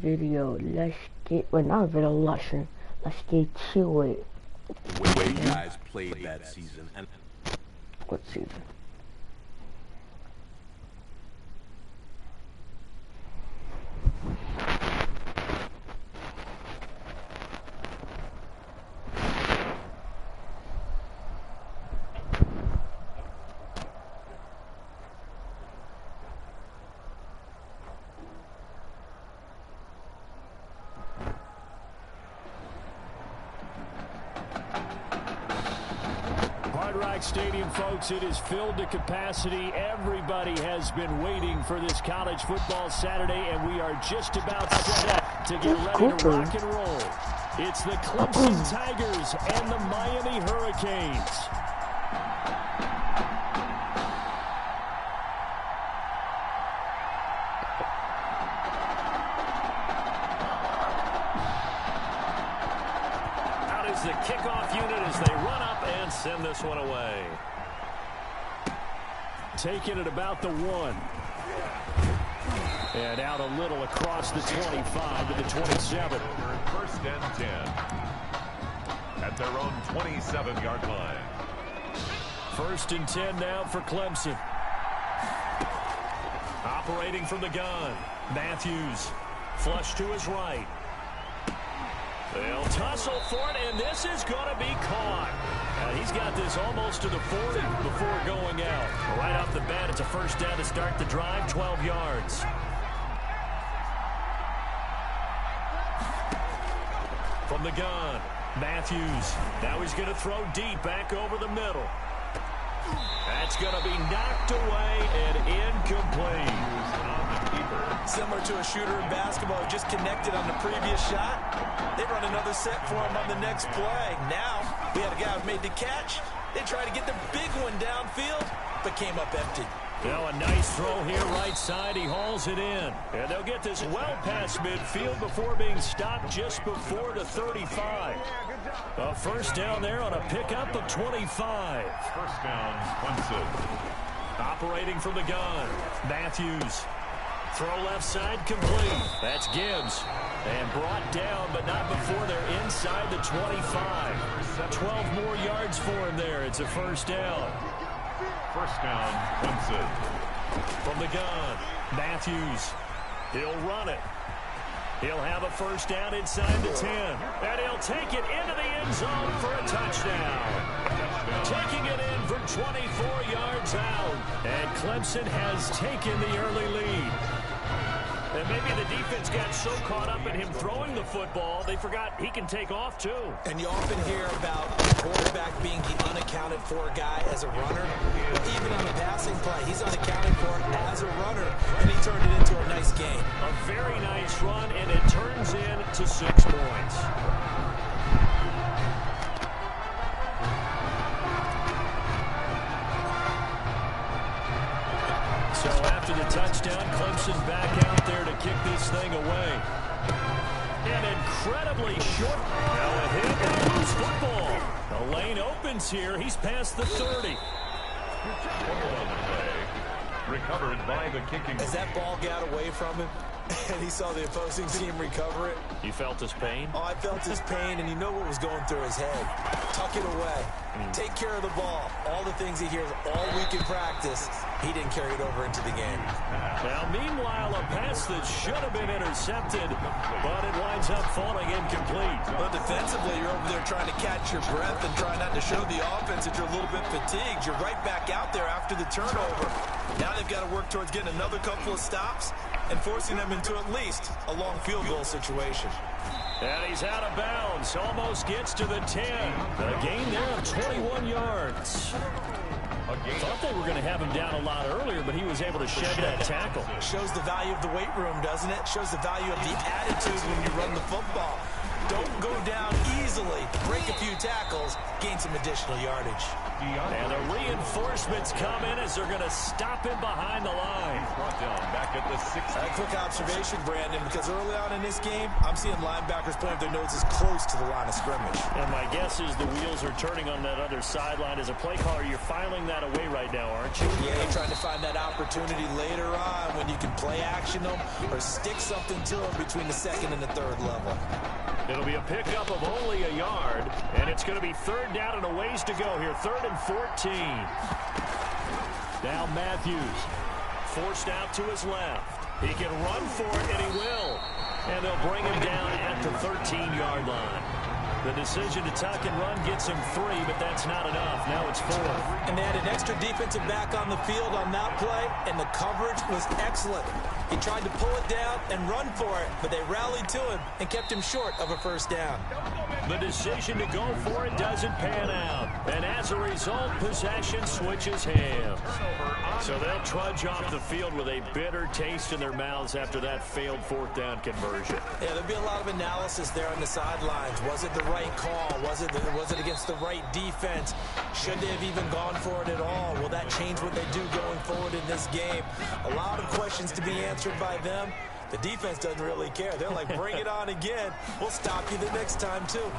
video. Let's get, well, not a video, let's get to it. Where you guys played that season and What season? Stadium, folks, it is filled to capacity. Everybody has been waiting for this college football Saturday, and we are just about set up to get ready to rock and roll. It's the Clemson Tigers and the Miami Hurricanes. Out is the kickoff unit as they run up and send this one away. Taking it about the 1. And out a little across the 25 to the 27. First and 10. At their own 27-yard line. First and 10 now for Clemson. Operating from the gun. Matthews. Flush to his right. They'll tussle for it, and this is going to be caught. He's got this almost to the 40 before going out. Right off the bat, it's a first down to start the drive, 12 yards. From the gun, Matthews. Now he's going to throw deep back over the middle. That's going to be knocked away and incomplete. Similar to a shooter in basketball who just connected on the previous shot. They run another set for him on the next play. Now, we had a guy who made the catch. They tried to get the big one downfield, but came up empty. Now a nice throw here right side. He hauls it in. And they'll get this well past midfield before being stopped just before the 35. A first down there on a pickup of 25. First down, Clemson. Operating from the gun. Matthews. Throw left side complete. That's Gibbs. And brought down, but not before they're inside the 25. 12 more yards for him there. It's a first down. First down, Clemson. From the gun, Matthews. He'll run it. He'll have a first down inside the 10. And he'll take it into the end zone for a touchdown. Taking it in for 24 yards out. And Clemson has taken the early lead. And maybe the defense got so caught up in him throwing the football, they forgot he can take off, too. And you often hear about the quarterback being the unaccounted for guy as a runner. But even on the passing play, he's unaccounted for as a runner, and he turned it into a nice game. A very nice run, and it turns into 6 points. So after the touchdown, Clemson back out there to kick this thing away. An incredibly short. Now a hit and loose football. The lane opens here. He's past the 30. Recovered by the kicking. As that ball got away from him, and he saw the opposing team recover it. You felt his pain? Oh, I felt his pain, and you know what was going through his head. Tuck it away. Take care of the ball. All the things he hears all week in practice, he didn't carry it over into the game. Now, meanwhile, a pass that should have been intercepted, but it winds up falling incomplete. Well, defensively, you're over there trying to catch your breath and try not to show the offense that you're a little bit fatigued. You're right back out there after the turnover. Now they've got to work towards getting another couple of stops and forcing them into at least a long field goal situation. And he's out of bounds. Almost gets to the 10. A gain there of 21 yards. Thought they were going to have him down a lot earlier, but he was able to shed that tackle. Shows the value of the weight room, doesn't it? Shows the value of the attitude when you run the football. Don't go down easily. Break a few tackles. Gain some additional yardage. And the reinforcements come in as they're going to stop him behind the line. Brought down back at the 60. A quick observation, Brandon, because early on in this game, I'm seeing linebackers playing their noses close to the line of scrimmage. And my guess is the wheels are turning on that other sideline. As a play caller, you're filing that away right now, aren't you? Yeah, you're trying to find that opportunity later on when you can play action them or stick something to them between the second and the third level. It'll be a pickup of only a yard, and it's going to be third down and a ways to go here. 3rd and 14. Now Matthews, forced out to his left. He can run for it, and he will. And they'll bring him down at the 13-yard line. The decision to tuck and run gets him 3, but that's not enough. Now it's 4. And they had an extra defensive back on the field on that play, and the coverage was excellent. He tried to pull it down and run for it, but they rallied to him and kept him short of a first down. The decision to go for it doesn't pan out. And as a result, possession switches hands. So they'll trudge off the field with a bitter taste in their mouths after that failed 4th down conversion. Yeah, there'll be a lot of analysis there on the sidelines. Was it the right call? Was it against the right defense? Should they have even gone for it at all? Will that change what they do going forward in this game? A lot of questions to be answered by them. The defense doesn't really care. They're like, bring it on again. We'll stop you the next time, too.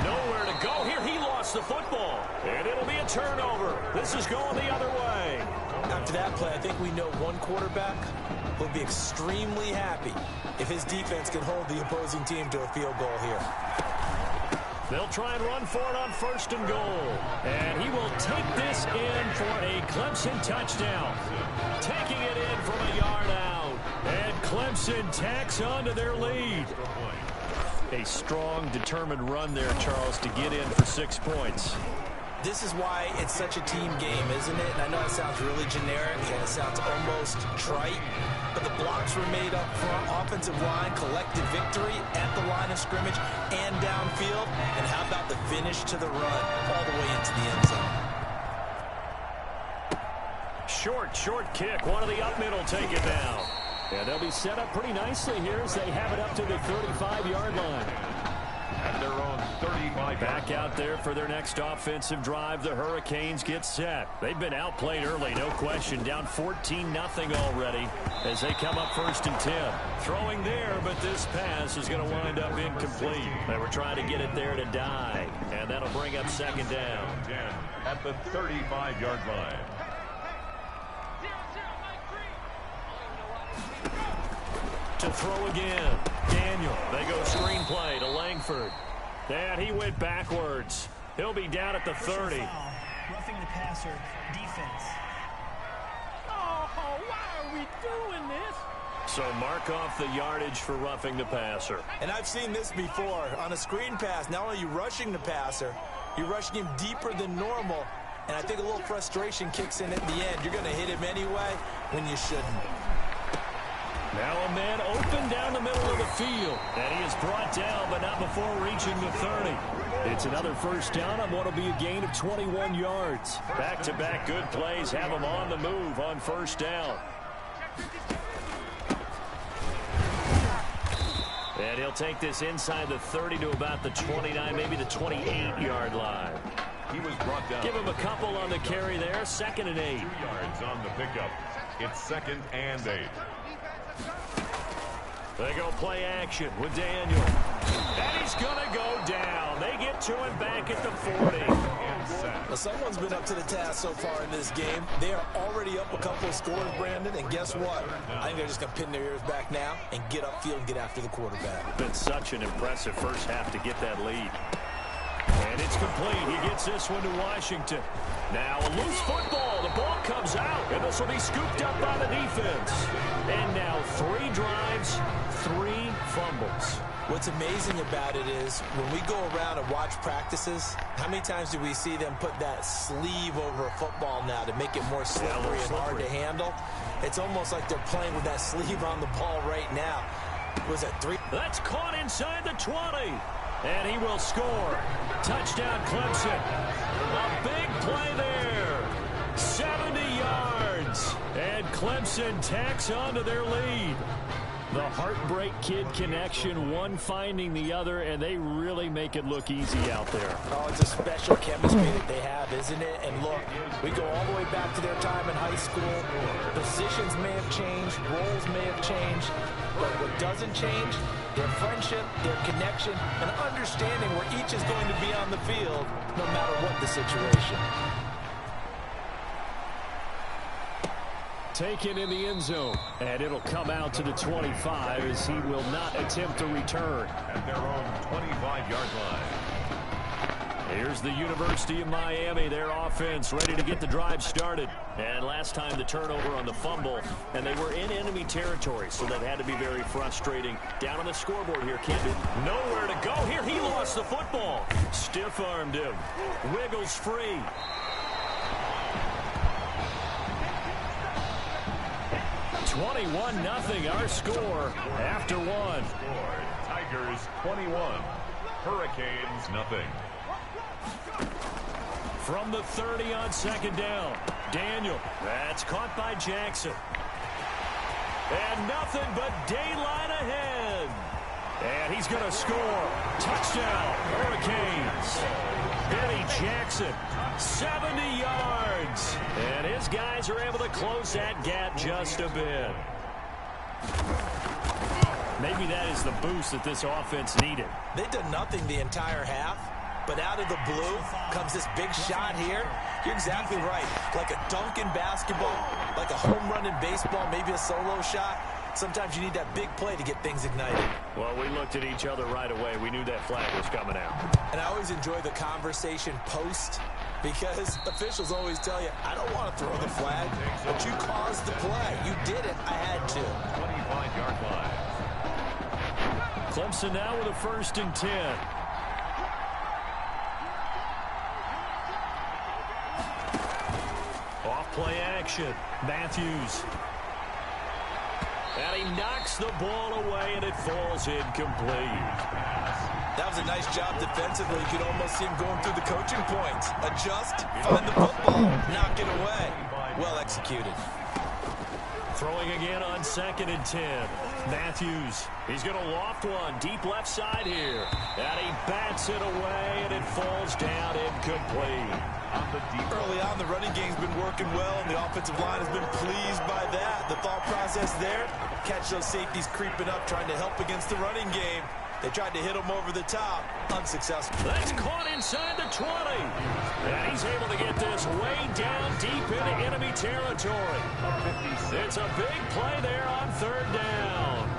Nowhere to go here. He lost the football. And it'll be a turnover. This is going the other way. After that play, I think we know one quarterback will be extremely happy if his defense can hold the opposing team to a field goal here. They'll try and run for it on 1st and goal. And he will take this in for a Clemson touchdown. Taking it in from a yard out. And Clemson tacks on to their lead. A strong, determined run there, Charles, to get in for 6 points. This is why it's such a team game, isn't it? And I know it sounds really generic and it sounds almost trite, but the blocks were made up front, offensive line, collective victory at the line of scrimmage and downfield. And how about the finish to the run all the way into the end zone? Short kick. One of the up middle take it down. And they'll be set up pretty nicely here as they have it up to the 35-yard line. At their own 35. Back out there for their next offensive drive. The Hurricanes get set. They've been outplayed early, no question. Down 14-0 already as they come up 1st and 10. Throwing there, but this pass is going to wind up incomplete. They were trying to get it there to die, and that'll bring up 2nd down. 10 at the 35-yard line. To throw again. Daniel. They go screenplay to Langford. And he went backwards. He'll be down at the 30. Roughing the passer, defense. Oh, why are we doing this? So mark off the yardage for roughing the passer. And I've seen this before. On a screen pass, not only are you rushing the passer, you're rushing him deeper than normal. And I think a little frustration kicks in at the end. You're going to hit him anyway when you shouldn't. Now a man open down the middle of the field. And he is brought down, but not before reaching the 30. It's another 1st down on what will be a gain of 21 yards. Back-to-back good plays have him on the move on 1st down. And he'll take this inside the 30 to about the 29, maybe the 28-yard line. He was brought down. Give him a couple on the carry there. 2nd and 8. 2 yards on the pickup. It's 2nd and 8. They go play action with Daniel. And he's going to go down. They get to him back at the 40. Well, someone's been up to the task so far in this game. They are already up a couple of scores, Brandon, and guess what? I think they're just going to pin their ears back now and get upfield and get after the quarterback. Been such an impressive first half to get that lead. And it's complete. He gets this one to Washington. Now a loose football. The ball comes out, and this will be scooped up by the defense. And now 3 drives, 3 fumbles. What's amazing about it is when we go around and watch practices, how many times do we see them put that sleeve over a football now to make it more slippery and hard to handle? It's almost like they're playing with that sleeve on the ball right now. Was that 3? That's caught inside the 20. And he will score. Touchdown, Clemson. A big play there. 70 yards. And Clemson tacks on to their lead. The Heartbreak Kid connection, one finding the other, and they really make it look easy out there. Oh, it's a special chemistry that they have, isn't it? And look, we go all the way back to their time in high school. Positions may have changed, roles may have changed, but what doesn't change, their friendship, their connection, and understanding where each is going to be on the field, no matter what the situation. Taken in the end zone, and it'll come out to the 25 as he will not attempt to return. At their own 25-yard line. Here's the University of Miami, their offense ready to get the drive started. And last time the turnover on the fumble, and they were in enemy territory, so that had to be very frustrating. Down on the scoreboard here, Camden. Nowhere to go here. He lost the football. Stiff-armed him. Wiggles free. 21-0 our score after one. Tigers 21, Hurricanes nothing. From the 30 on second down, Daniel. That's caught by Jackson. And nothing but daylight ahead. And he's going to score. Touchdown, Hurricanes. Benny Jackson, 70 yards. And his guys are able to close that gap just a bit. Maybe that is the boost that this offense needed. They did nothing the entire half, but out of the blue comes this big shot here. You're exactly right. Like a dunk in basketball, like a home run in baseball, maybe a solo shot. Sometimes you need that big play to get things ignited. Well, we looked at each other right away. We knew that flag was coming out. And I always enjoy the conversation post, because officials always tell you, I don't want to throw the flag, but you caused the play. You did it. I had to. 25-yard line. Clemson now with a 1st and 10. Off play action. Matthews. And he knocks the ball away, and it falls incomplete. That was a nice job defensively. You could almost see him going through the coaching points. Adjust, find the football, knock it away. Well executed. Throwing again on 2nd and 10. Matthews, he's going to loft one deep left side here. And he bats it away, and it falls down incomplete. Early on, the running game's been working well, and the offensive line has been pleased by that. The thought process there, catch those safeties creeping up, trying to help against the running game. They tried to hit him over the top. Unsuccessful. That's caught inside the 20. And he's able to get this way down deep into enemy territory. It's a big play there on 3rd down.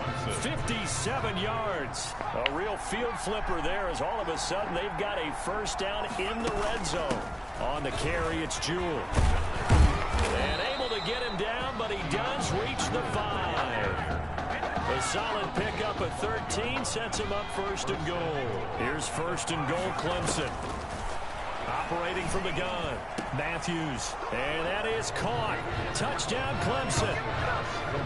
57 yards. A real field flipper there, as all of a sudden they've got a 1st down in the red zone. On the carry, it's Jewell. And able to get him down, but he does reach the 5. A solid pickup at 13 sets him up 1st and goal. Here's 1st and goal, Clemson. Operating from the gun, Matthews. And that is caught. Touchdown, Clemson.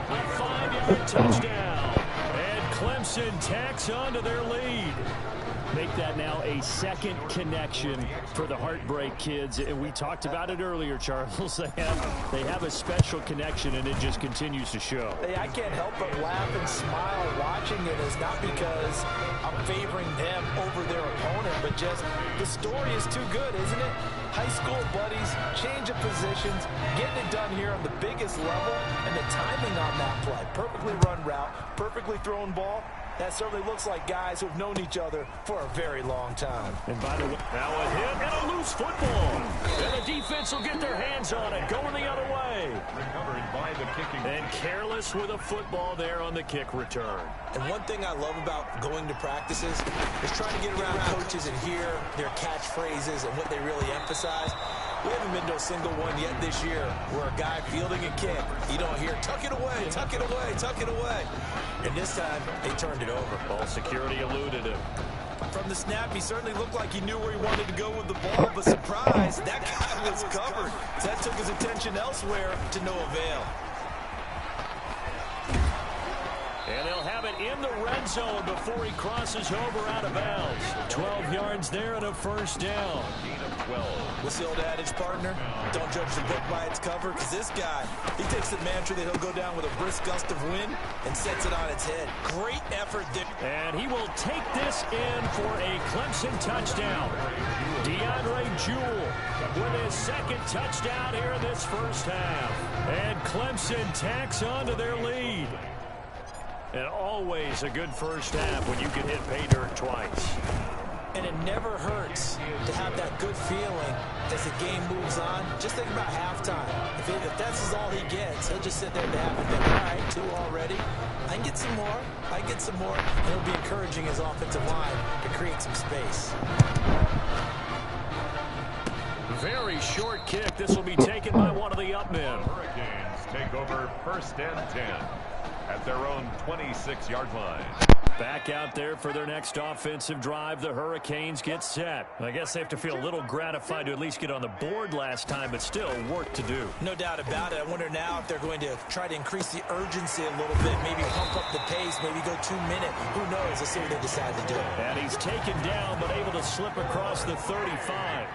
A 5-yard touchdown. And Clemson tacks onto their lead. Make that now a 2nd connection for the Heartbreak Kids. And we talked about it earlier, Charles. They have a special connection, and it just continues to show. Hey, I can't help but laugh and smile watching it. It's not because I'm favoring them over their opponent, but just the story is too good, isn't it? High school buddies, change of positions, getting it done here on the biggest level, and the timing on that play. Perfectly run route, perfectly thrown ball. That certainly looks like guys who have known each other for a very long time. And by the way, now a hit and a loose football. And the defense will get their hands on it, going the other way. Recovered by the kicking. And careless with a football there on the kick return. And one thing I love about going to practices is trying to get around coaches and hear their catchphrases and what they really emphasize. We haven't been to a single one yet this year where a guy fielding a kick, you don't hear, tuck it away, tuck it away, tuck it away. And this time, they turned it over. Ball security eluded him. From the snap, he certainly looked like he knew where he wanted to go with the ball, but surprise, that guy was covered. So that took his attention elsewhere to no avail. And they'll have it in the red zone before he crosses over out of bounds. 12 yards there and a first down. Gain of 12. What's the old adage, partner? Don't judge the book by its cover, because this guy, he takes the mantra that he'll go down with a brisk gust of wind and sets it on its head. Great effort there. And he will take this in for a Clemson touchdown. DeAndre Jewell with his second touchdown here in this first half. And Clemson tacks on to their lead. And always a good first half when you can hit pay dirt twice. And it never hurts to have that good feeling as the game moves on. Just think about halftime. If that's all he gets, he'll just sit there at the half and think, all right, 2 already. I can get some more. I can get some more. And he'll be encouraging his offensive line to create some space. Very short kick. This will be taken by one of the up men. Hurricanes take over 1st and 10 at their own 26-yard line. Back out there for their next offensive drive. The Hurricanes get set. I guess they have to feel a little gratified to at least get on the board last time, but still work to do. No doubt about it. I wonder now if they're going to try to increase the urgency a little bit, maybe pump up the pace, maybe go 2-minute. Who knows? Let's see what they decide to do. And he's taken down, but able to slip across the 35.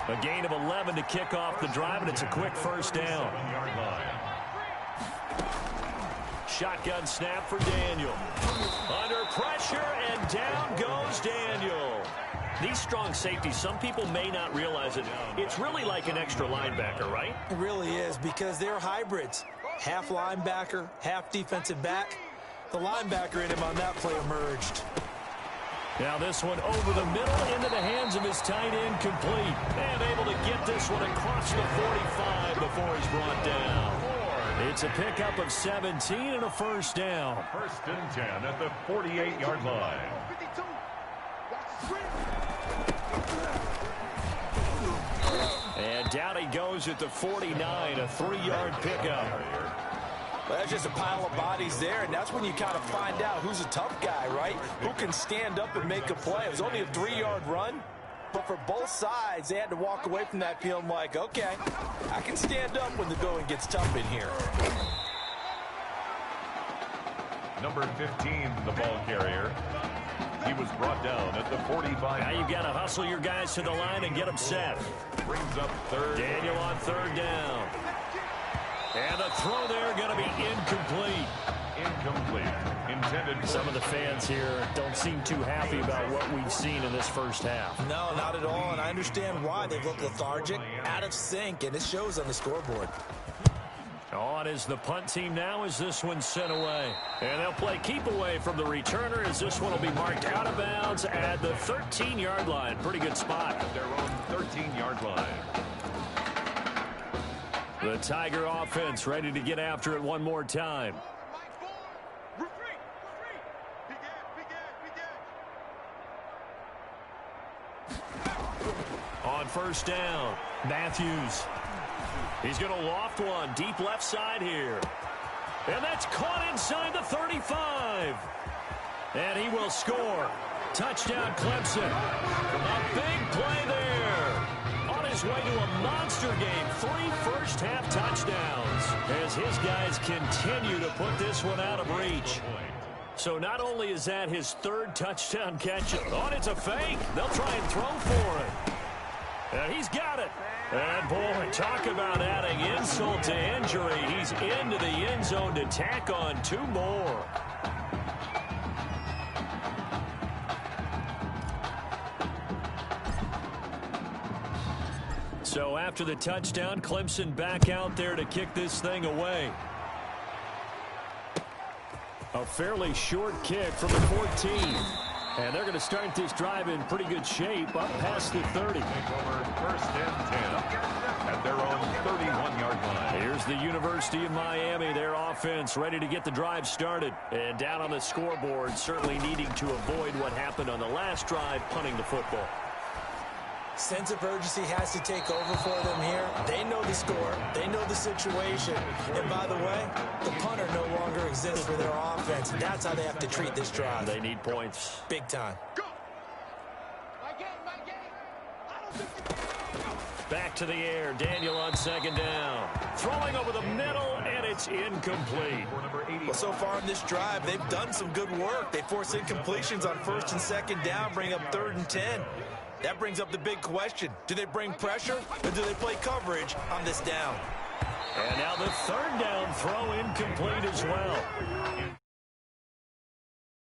A gain of 11 to kick off the drive, and it's a quick first down. Shotgun snap for Daniel. Under pressure, and down goes Daniel. These strong safeties, some people may not realize it. It's really like an extra linebacker, right? It really is, because they're hybrids. Half linebacker, half defensive back. The linebacker in him on that play emerged. Now this one over the middle into the hands of his tight end, complete. And able to get this one across the 45 before he's brought down. It's a pickup of 17 and a first down. 1st and 10 at the 48-yard line. And down he goes at the 49, a 3-yard pickup. Well, that's just a pile of bodies there, and that's when you kind of find out who's a tough guy, right? Who can stand up and make a play. It was only a 3-yard run, but for both sides, they had to walk away from that feeling like, okay, I can stand up when the going gets tough in here. Number 15, the ball carrier. He was brought down at the 45. Now you've got to hustle your guys to the line and get them set. Brings up 3rd. Daniel on 3rd down. And the throw there going to be incomplete. Incomplete. Intended for... Some of the fans here don't seem too happy about what we've seen in this first half. No, not at all, and I understand why. They've looked lethargic, out of sync, and it shows on the scoreboard. On is the punt team now as this one's sent away. And they'll play keep away from the returner as this one will be marked out of bounds at the 13-yard line. Pretty good spot. At their own 13-yard line. The Tiger offense ready to get after it one more time. On first down, Matthews. He's going to loft one deep left side here. And that's caught inside the 35. And he will score. Touchdown, Clemson. A big play there. On his way to a monster game. 3 first-half touchdowns as his guys continue to put this one out of reach. So not only is that his 3rd touchdown catch, it's a fake. They'll try and throw for it. And he's got it. And, boy, talk about adding insult to injury. He's into the end zone to tack on 2 more. So after the touchdown, Clemson back out there to kick this thing away. A fairly short kick from the 14. And they're going to start this drive in pretty good shape up past the 30. Take over 1st and 10 at their own 31-yard line. Here's the University of Miami, their offense ready to get the drive started. And down on the scoreboard, certainly needing to avoid what happened on the last drive, punting the football. Sense of urgency has to take over for them here. They know the score. They know the situation. And by the way, the punter no longer exists for their offense. And that's how they have to treat this drive. They need points. Big time. Back to the air. Daniel on second down. Throwing over the middle, and it's incomplete. Well, so far in this drive, they've done some good work. They force incompletions on first and second down, bring up 3rd and 10. That brings up the big question. Do they bring pressure, or do they play coverage on this down? And now the 3rd down throw incomplete as well.